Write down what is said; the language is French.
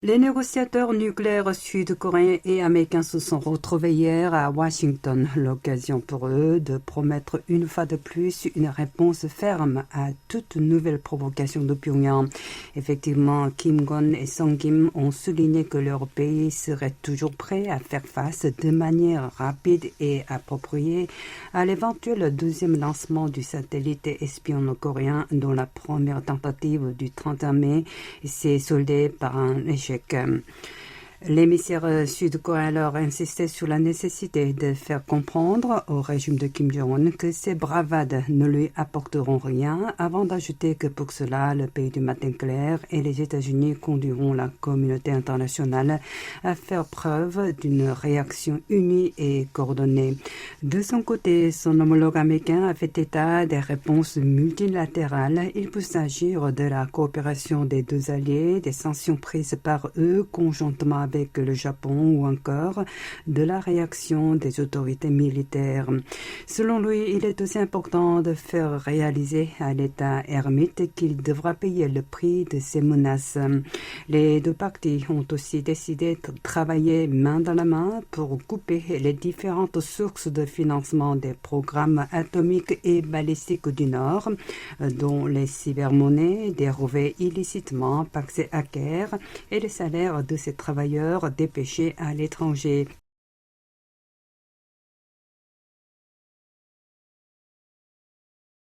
Les négociateurs nucléaires sud-coréens et américains se sont retrouvés hier à Washington, l'occasion pour eux de promettre une fois de plus une réponse ferme à toute nouvelle provocation de Pyongyang. Effectivement, Kim Gon et Song Kim ont souligné que leur pays serait toujours prêt à faire face de manière rapide et appropriée à l'éventuel deuxième lancement du satellite espion coréen dont la première tentative du 31 mai s'est soldée par un échec. L'émissaire sud-coréen alors insistait sur la nécessité de faire comprendre au régime de Kim Jong-un que ces bravades ne lui apporteront rien, avant d'ajouter que pour cela, le pays du matin clair et les États-Unis conduiront la communauté internationale à faire preuve d'une réaction unie et coordonnée. De son côté, son homologue américain a fait état des réponses multilatérales. Il peut s'agir de la coopération des deux alliés, des sanctions prises par eux conjointement avec le Japon ou encore de la réaction des autorités militaires. Selon lui, il est aussi important de faire réaliser à l'État ermite qu'il devra payer le prix de ces menaces. Les deux parties ont aussi décidé de travailler main dans la main pour couper les différentes sources de financement des programmes atomiques et balistiques du Nord, dont les cybermonnaies dérobées illicitement par ces hackers et les salaires de ces travailleurs dépêchés à l'étranger.